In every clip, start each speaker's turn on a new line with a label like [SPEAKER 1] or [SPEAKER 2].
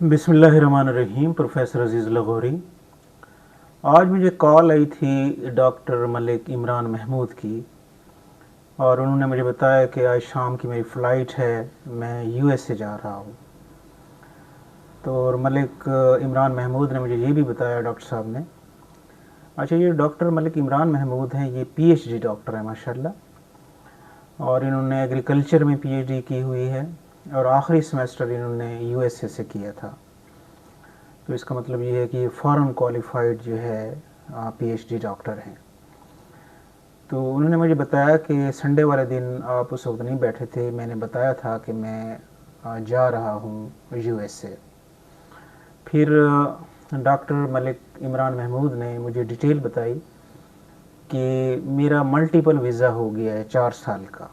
[SPEAKER 1] बिस्मिल्लाहिर्रहमानिर्रहीम। प्रोफेसर अजीज़ लगोरी। आज मुझे कॉल आई थी डॉक्टर मलिक इमरान महमूद की, और उन्होंने मुझे बताया कि आज शाम की मेरी फ़्लाइट है, मैं यूएस से जा रहा हूँ। तो और मलिक इमरान महमूद ने मुझे ये भी बताया, डॉक्टर साहब ने। अच्छा, ये डॉक्टर मलिक इमरान महमूद हैं, ये पीएचडी डॉक्टर हैं माशाल्लाह, और इन्होंने एग्रीकल्चर में पीएचडी की हुई है, और आखिरी सेमेस्टर इन्होंने यूएसए से किया था। तो इसका मतलब ये है कि ये फ़ॉरेन क्वालिफाइड जो है पीएचडी डॉक्टर हैं। तो उन्होंने मुझे बताया कि संडे वाले दिन आप उस वक्त नहीं बैठे थे, मैंने बताया था कि मैं जा रहा हूँ यूएस से। फिर डॉक्टर मलिक इमरान महमूद ने मुझे डिटेल बताई कि मेरा मल्टीपल वीज़ा हो गया है 4 साल का।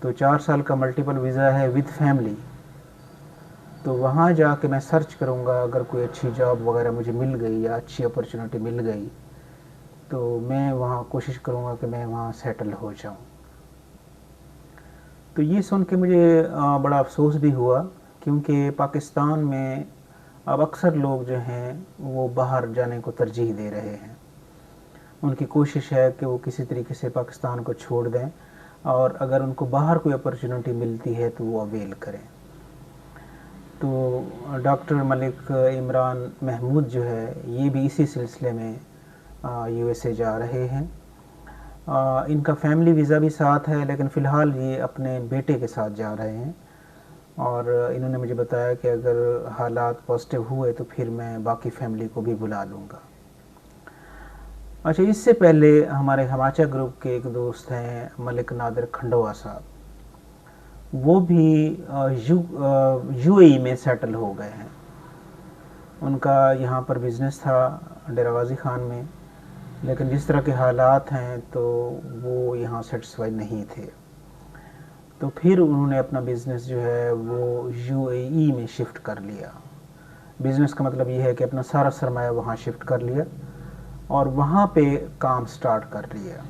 [SPEAKER 1] तो 4 साल का मल्टीपल वीज़ा है विद फैमिली। तो वहाँ जाके मैं सर्च करूँगा, अगर कोई अच्छी जॉब वगैरह मुझे मिल गई या अच्छी अपॉर्चुनिटी मिल गई तो मैं वहाँ कोशिश करूँगा कि मैं वहाँ सेटल हो जाऊँ। तो ये सुन के मुझे बड़ा अफसोस भी हुआ, क्योंकि पाकिस्तान में अब अक्सर लोग जो हैं वो बाहर जाने को तरजीह दे रहे हैं। उनकी कोशिश है कि वो किसी तरीके से पाकिस्तान को छोड़ दें, और अगर उनको बाहर कोई अपॉर्चुनिटी मिलती है तो वो अवेल करें। तो डॉक्टर मलिक इमरान महमूद जो है ये भी इसी सिलसिले में यूएसए जा रहे हैं। इनका फैमिली वीज़ा भी साथ है, लेकिन फ़िलहाल ये अपने बेटे के साथ जा रहे हैं, और इन्होंने मुझे बताया कि अगर हालात पॉजिटिव हुए तो फिर मैं बाकी फैमिली को भी बुला लूँगा। अच्छा, इससे पहले हमारे हमाचा ग्रुप के एक दोस्त हैं मलिक नादिर खंडोवा साहब, वो भी यूएई में सेटल हो गए हैं। उनका यहाँ पर बिज़नेस था डेरा गाजी खान में, लेकिन जिस तरह के हालात हैं तो वो यहाँ सेटिस्फाइड नहीं थे। तो फिर उन्होंने अपना बिज़नेस जो है वो यूएई में शिफ्ट कर लिया। बिज़नेस का मतलब ये है कि अपना सारा सरमाया वहाँ शिफ्ट कर लिया और वहाँ पे काम स्टार्ट कर लिया।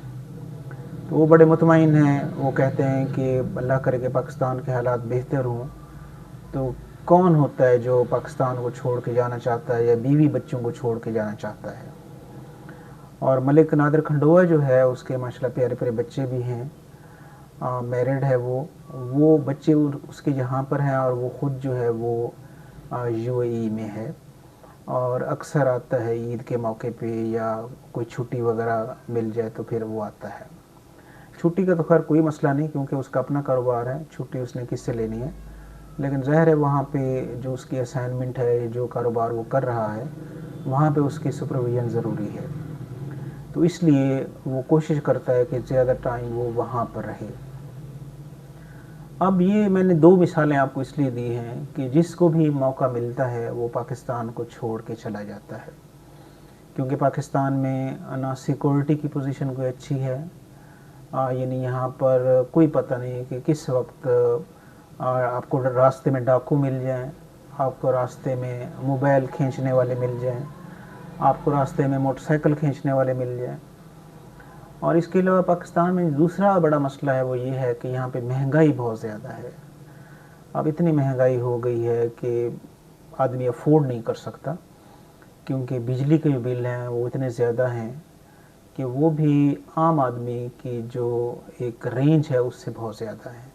[SPEAKER 1] तो वो बड़े मुतमईन हैं। वो कहते हैं कि अल्लाह करे कि पाकिस्तान के हालात बेहतर हों। तो कौन होता है जो पाकिस्तान को छोड़ के जाना चाहता है या बीवी बच्चों को छोड़ के जाना चाहता है। और मलिक नादिर खंडोवा जो है उसके माशाल्लाह प्यारे प्यारे बच्चे भी हैं, मैरिड है वो बच्चे उसके यहाँ पर हैं, और वो ख़ुद जो है वो यूएई में है, और अक्सर आता है ईद के मौके पे या कोई छुट्टी वगैरह मिल जाए तो फिर वो आता है। छुट्टी का तो खैर कोई मसला नहीं, क्योंकि उसका अपना कारोबार है, छुट्टी उसने किससे लेनी है। लेकिन ज़ाहिर है वहाँ पे जो उसकी असाइनमेंट है, जो कारोबार वो कर रहा है, वहाँ पे उसकी सुपरविज़न ज़रूरी है। तो इसलिए वो कोशिश करता है कि ज़्यादा टाइम वो वहाँ पर रहे। अब ये मैंने 2 मिसालें आपको इसलिए दी हैं कि जिसको भी मौका मिलता है वो पाकिस्तान को छोड़ के चला जाता है, क्योंकि पाकिस्तान में ना सिक्योरिटी की पोजीशन कोई अच्छी है, यानी यहाँ पर कोई पता नहीं कि किस वक्त आपको रास्ते में डाकू मिल जाएं, आपको रास्ते में मोबाइल खींचने वाले मिल जाएं, आपको रास्ते में मोटरसाइकिल खींचने वाले मिल जाएं। और इसके अलावा पाकिस्तान में दूसरा बड़ा मसला है, वो ये है कि यहाँ पे महंगाई बहुत ज़्यादा है। अब इतनी महंगाई हो गई है कि आदमी अफोर्ड नहीं कर सकता, क्योंकि बिजली के जो बिल हैं वो इतने ज़्यादा हैं कि वो भी आम आदमी की जो एक रेंज है उससे बहुत ज़्यादा है।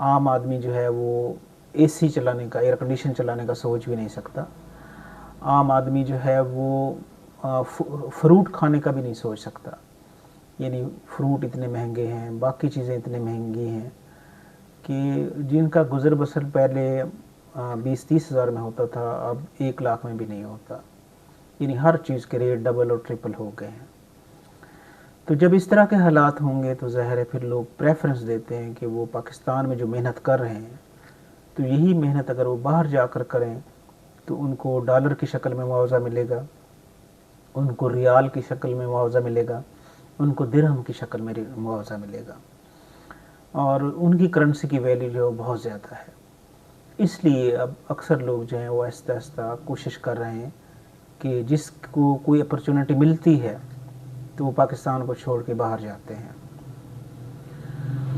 [SPEAKER 1] आम आदमी जो है वो एसी चलाने का, एयर कंडीशन चलाने का सोच भी नहीं सकता। आम आदमी जो है वो फ्रूट खाने का भी नहीं सोच सकता, यानी फ्रूट इतने महंगे हैं, बाकी चीज़ें इतनी महंगी हैं कि जिनका गुज़र बसर पहले 20-30 हज़ार में होता था, अब 1 लाख में भी नहीं होता। यानी हर चीज़ के रेट डबल और ट्रिपल हो गए हैं। तो जब इस तरह के हालात होंगे तो ज़ाहिर है फिर लोग प्रेफरेंस देते हैं कि वो पाकिस्तान में जो मेहनत कर रहे हैं, तो यही मेहनत अगर वो बाहर जाकर करें तो उनको डॉलर की शक्ल में मुआवजा मिलेगा, उनको रियाल की शक्ल में मुआवजा मिलेगा, उनको दिरहम की शक्ल में मुआवजा मिलेगा, और उनकी करेंसी की वैल्यू जो बहुत ज़्यादा है। इसलिए अब अक्सर लोग जो हैं वो आहिस्ता आहिस्ता कोशिश कर रहे हैं कि जिसको कोई अपॉर्चुनिटी मिलती है तो वो पाकिस्तान को छोड़ के बाहर जाते हैं।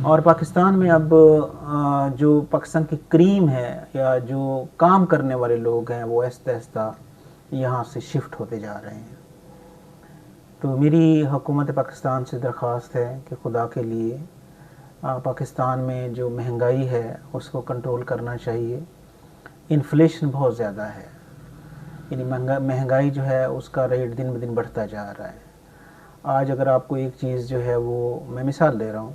[SPEAKER 1] और पाकिस्तान में अब जो पाकिस्तान की क्रीम है या जो काम करने वाले लोग हैं वो आहिस्ता आहिस्ता यहाँ से शिफ्ट होते जा रहे हैं। तो मेरी हुकूमत पाकिस्तान से दरख्वास्त है कि खुदा के लिए पाकिस्तान में जो महंगाई है उसको कंट्रोल करना चाहिए। इन्फ्लेशन बहुत ज़्यादा है, यानी महंगाई जो है उसका रेट दिन ब दिन बढ़ता जा रहा है। आज अगर आपको एक चीज़ जो है वो, मैं मिसाल दे रहा हूँ,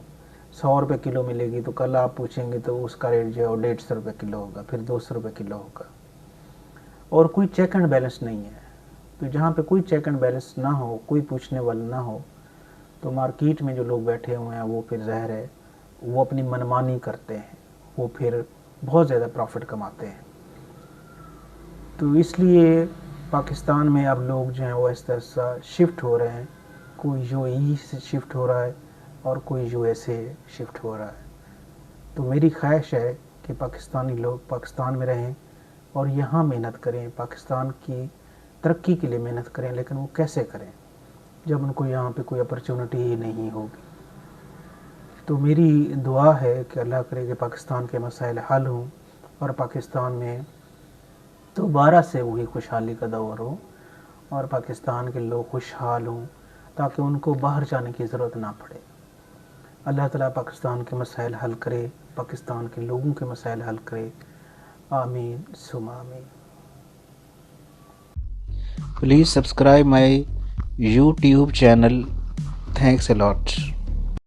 [SPEAKER 1] 100 रुपये किलो मिलेगी तो कल आप पूछेंगे तो उसका रेट जो है वो 150 रुपये किलो होगा, फिर 200 रुपये किलो होगा, और कोई चेक एंड बैलेंस नहीं है। तो जहाँ पे कोई चेक एंड बैलेंस ना हो, कोई पूछने वाला ना हो, तो मार्केट में जो लोग बैठे हुए हैं वो फिर ज़ाहिर है वो अपनी मनमानी करते हैं, वो फिर बहुत ज़्यादा प्रॉफिट कमाते हैं। तो इसलिए पाकिस्तान में अब लोग जो हैं वो आहिस्ता आहिस्ता शिफ्ट हो रहे हैं। कोई यूएई से शिफ्ट हो रहा है और कोई यूएसए शिफ्ट हो रहा है। तो मेरी ख्वाहिश है कि पाकिस्तानी लोग पाकिस्तान में रहें और यहाँ मेहनत करें, पाकिस्तान की तरक्की के लिए मेहनत करें। लेकिन वो कैसे करें जब उनको यहाँ पे कोई अपॉर्चुनिटी ही नहीं होगी। तो मेरी दुआ है कि अल्लाह करे कि पाकिस्तान के मसाइल हल हों और पाकिस्तान में दोबारा से वही खुशहाली का दौर हो और पाकिस्तान के लोग खुशहाल हों, ताकि उनको बाहर जाने की ज़रूरत ना पड़े। अल्लाह ताला पाकिस्तान के मसाइल हल करे, पाकिस्तान के लोगों के मसाइल हल करे। आमीन सुमा आमीन।
[SPEAKER 2] Please subscribe my YouTube channel. Thanks a lot.